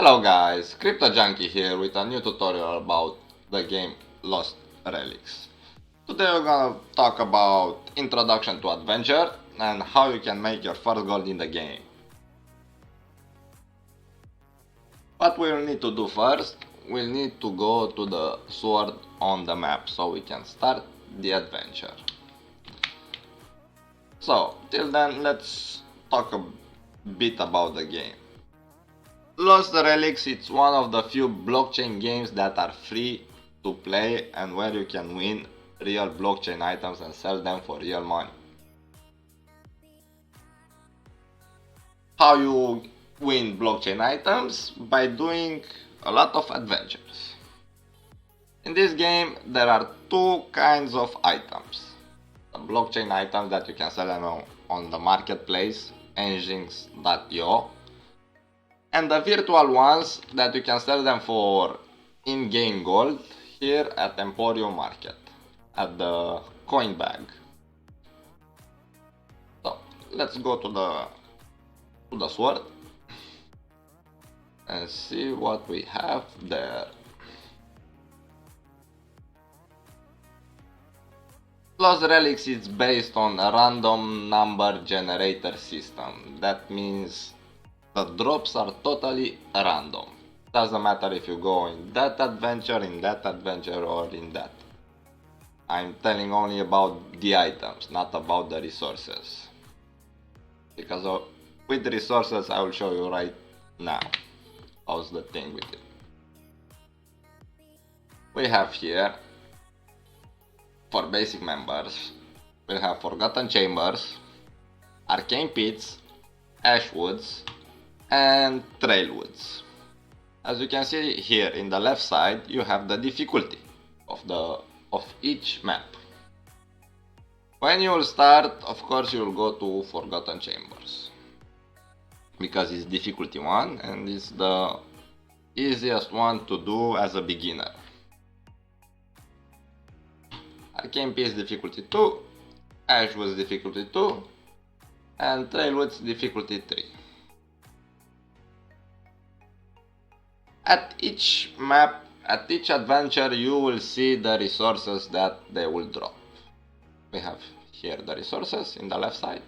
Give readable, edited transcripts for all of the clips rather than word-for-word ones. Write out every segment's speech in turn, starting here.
Hello guys, Crypto Junkie here with a new tutorial about the game Lost Relics. Today we're gonna talk about Introduction to Adventure and how you can make your first gold in the game. What we'll need to do first, we'll need to go to the sword on the map so we can start the adventure. So, till then let's talk a bit about the game. Lost Relics, it's one of the few blockchain games that are free to play and where you can win real blockchain items and sell them for real money. How you win blockchain items? By doing a lot of adventures. In this game there are two kinds of items. The blockchain items that you can sell them on the marketplace, engines.io, and the virtual ones that you can sell them for in-game gold here at Emporium Market, at the coin bag. So let's go to the sword and see what we have there. Lost Relics is based on a random number generator system. That means the drops are totally random. Doesn't matter if you go in that adventure, or in that. I'm telling only about the items, not about the resources. Because with resources I will show you right now how's the thing with it. We have here, for basic members, we have Forgotten Chambers, Arcane Pits, Ashwoods, and Trailwoods. As you can see here in the left side, you have the difficulty of each map. When you will start, of course you will go to Forgotten Chambers, because it's difficulty 1 and it's the easiest one to do as a beginner. Arcane Pits difficulty 2, Ashwoods difficulty 2, and Trailwoods difficulty 3. At each map, at each adventure, you will see the resources that they will drop. We have here the resources in the left side.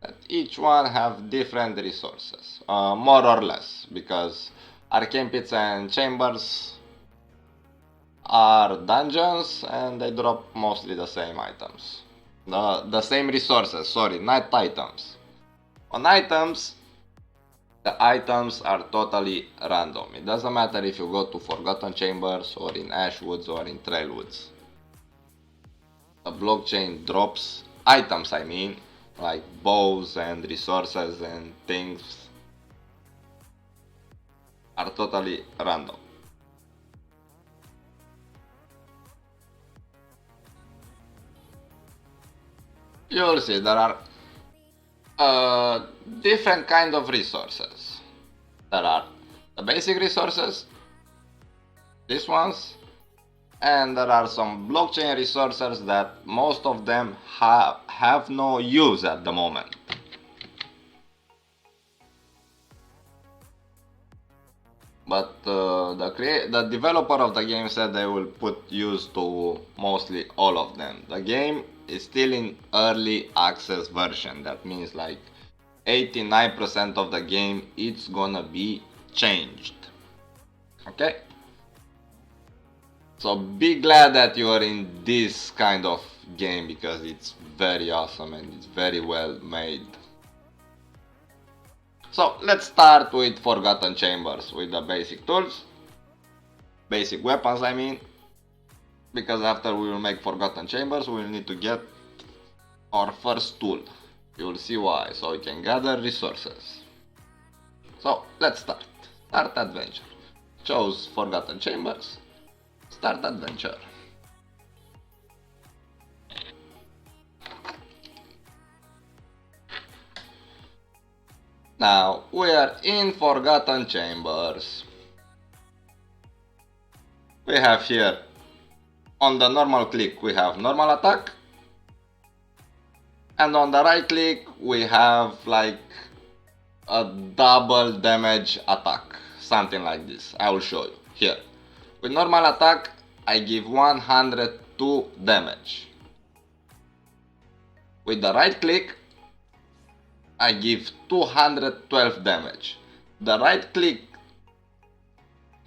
That each one have different resources, more or less, because Arcane Pits and Chambers are dungeons and they drop mostly the same items. The same resources, sorry, not items. On items, the items are totally random. It doesn't matter if you go to Forgotten Chambers or in Ashwoods or in Trailwoods. The blockchain drops items, I mean, like bows and resources and things, are totally random. You will see there are different kind of resources. There are the basic resources, these ones, and there are some blockchain resources that most of them have no use at the moment. But the developer of the game said they will put use to mostly all of them. The game is still in early access version. That means like 89% of the game it's gonna be changed. Okay? So be glad that you are in this kind of game because it's very awesome and it's very well made. So let's start with Forgotten Chambers with the basic tools, basic weapons I mean, because after we will make Forgotten Chambers we will need to get our first tool. You will see why, so we can gather resources. So let's start adventure. Choose Forgotten Chambers, start adventure. Now we are in Forgotten Chambers. We have here on the normal click we have normal attack, and on the right click we have like a double damage attack. something like this. I will show you here. With normal attack, I give 102 damage. With the right click, I give 212 damage. The right click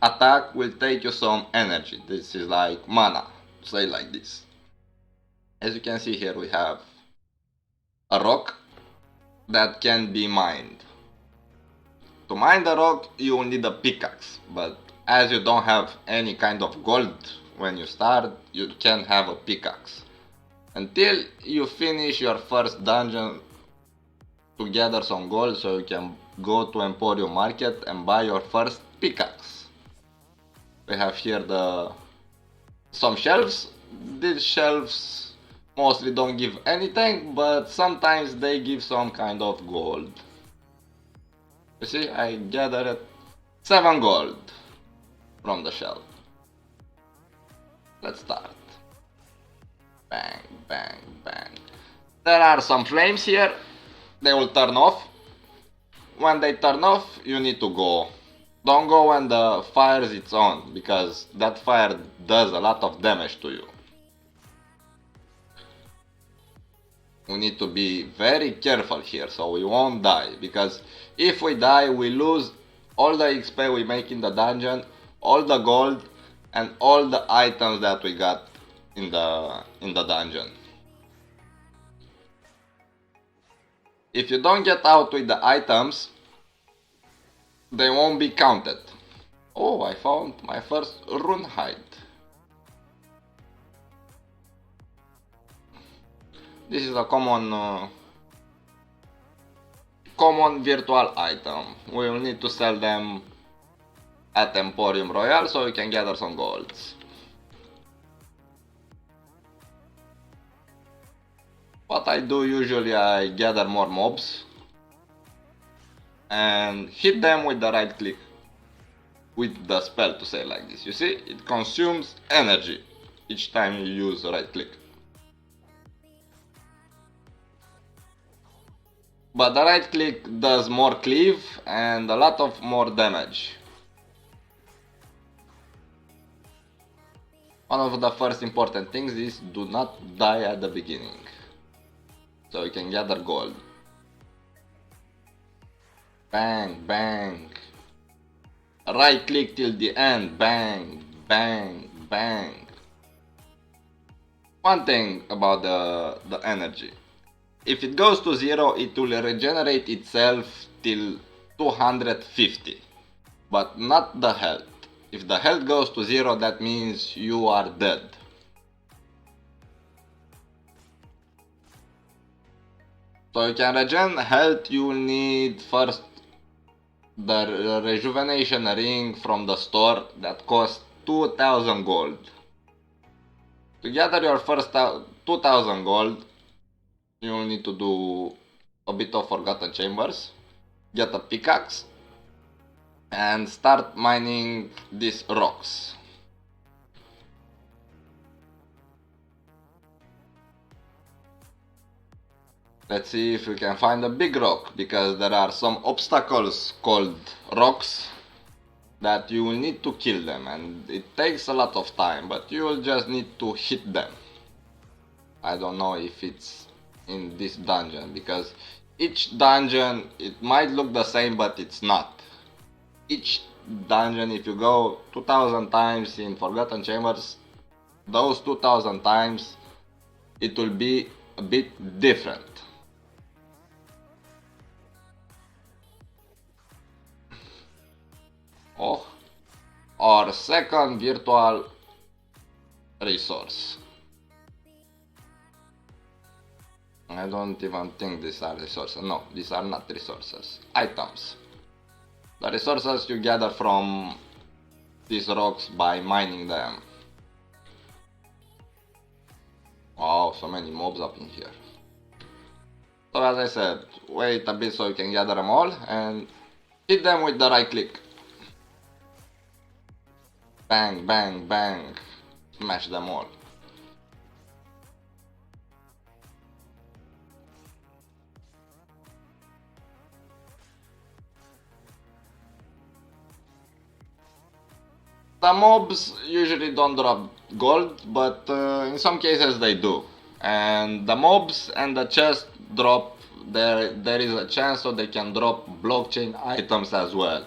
attack will take you some energy. This is like mana, say like this. As you can see here, we have a rock that can be mined. To mine the rock, you will need a pickaxe, but as you don't have any kind of gold when you start, you can't have a pickaxe. Until you finish your first dungeon to gather some gold so you can go to Emporium Market and buy your first pickaxe. We have here some shelves. These shelves mostly don't give anything, but sometimes they give some kind of gold. You see, I gathered 7 gold from the shelf. Let's start. Bang, bang, bang. There are some flames here. They will turn off. When they turn off, you need to go. Don't go when the fire is on, because that fire does a lot of damage to you. We need to be very careful here so we won't die, because if we die, we lose all the XP we make in the dungeon, all the gold, and all the items that we got in the dungeon. If you don't get out with the items, they won't be counted. Oh, I found my first rune hide. This is a common virtual item. We will need to sell them at Emporium Royal so we can gather some golds. What I do usually, I gather more mobs and hit them with the right click with the spell, to say like this. You see, it consumes energy each time you use the right click. But the right click does more cleave and a lot of more damage. One of the first important things is do not die at the beginning, so you can gather gold. Bang, bang. Right click till the end. Bang, bang, bang. One thing about the energy. If it goes to 0, it will regenerate itself till 250. But not the health. If the health goes to 0, that means you are dead. So you can regen health, you will need first the rejuvenation ring from the store that costs 2000 gold. To gather your first 2000 gold, you will need to do a bit of Forgotten Chambers, get a pickaxe, and start mining these rocks. Let's see if we can find a big rock, because there are some obstacles called rocks that you will need to kill them, and it takes a lot of time, but you will just need to hit them. I don't know if it's in this dungeon, because each dungeon, it might look the same, but it's not. Each dungeon, if you go 2000 times in Forgotten Chambers, those 2000 times it will be a bit different. Oh, our second virtual resource. I don't even think these are resources. No, these are not resources. Items. The resources you gather from these rocks by mining them. Oh, so many mobs up in here. So as I said, wait a bit so you can gather them all and hit them with the right click. Bang, bang, bang. Smash them all. The mobs usually don't drop gold, but in some cases they do. And the mobs and the chest drop, there is a chance so they can drop blockchain items as well.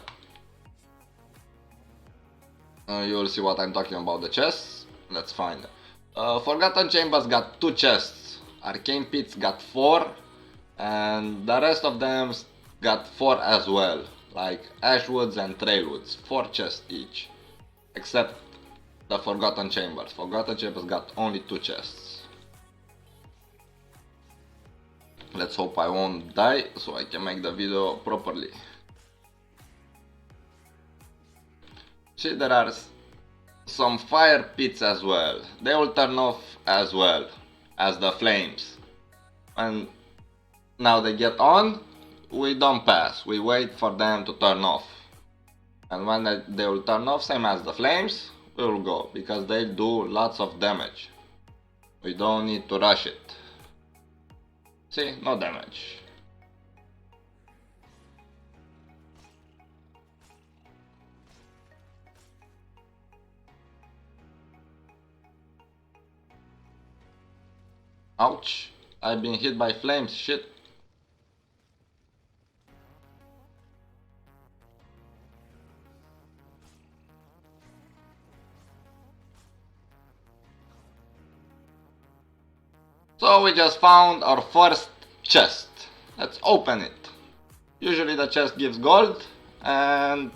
You'll see what I'm talking about, the chests. Let's find them. Forgotten Chambers got 2 chests. Arcane Pits got 4. And the rest of them got 4 as well. Like Ashwoods and Trailwoods. 4 chests each. Except the Forgotten Chambers. Forgotten Chambers got only 2 chests. Let's hope I won't die so I can make the video properly. See, there are some fire pits as well. They will turn off as well as the flames. And now they get on, we don't pass. We wait for them to turn off. And when they will turn off, same as the flames, we will go. Because they do lots of damage. We don't need to rush it. See, no damage. Ouch, I've been hit by flames, shit. So we just found our first chest. Let's open it. Usually the chest gives gold and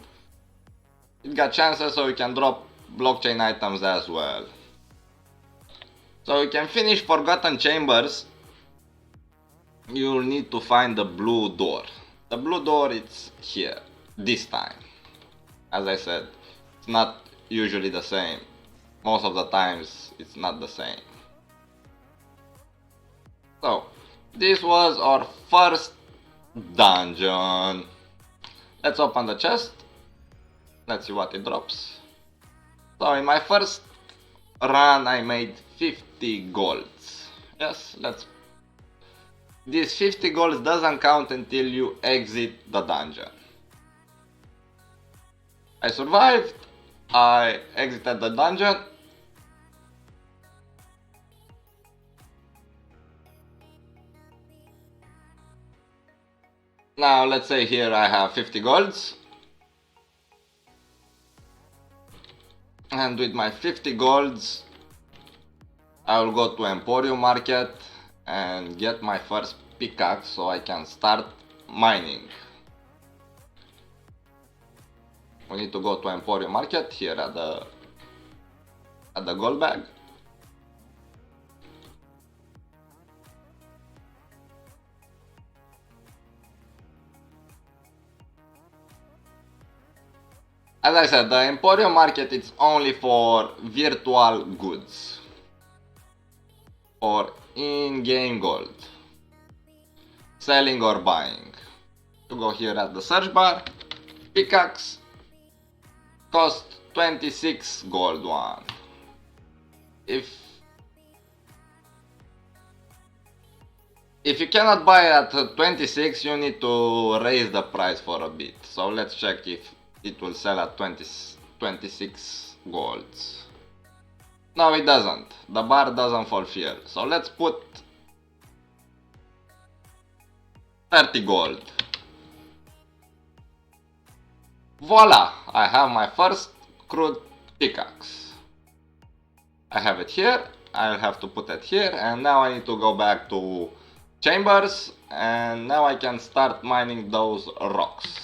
it got chances so we can drop blockchain items as well. So we can finish Forgotten Chambers. You'll need to find the blue door. The blue door is here, this time. As I said, it's not usually the same. Most of the times it's not the same. So, this was our first dungeon. Let's open the chest. Let's see what it drops. So in my first run I made 50 golds. Yes, this 50 golds doesn't count until you exit the dungeon. I survived. I exited the dungeon. Now let's say here I have 50 golds. And with my 50 golds I will go to Emporium Market and get my first pickaxe so I can start mining. We need to go to Emporium Market here at the gold bag. As I said, the Emporium Market is only for virtual goods, for in-game gold, selling or buying. You go here at the search bar, pickaxe, cost 26 gold one. If you cannot buy at 26, you need to raise the price for a bit. So let's check if it will sell at 26 golds. No, it doesn't. The bar doesn't fulfill. So let's put 30 gold. Voila! I have my first crude pickaxe. I have it here. I'll have to put it here. And now I need to go back to Chambers. And now I can start mining those rocks.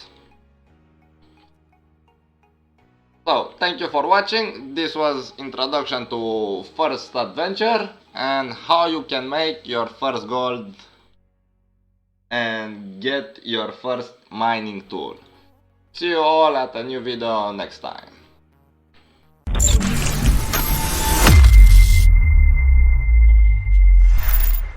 So, thank you for watching. This was introduction to first adventure and how you can make your first gold and get your first mining tool. See you all at a new video next time.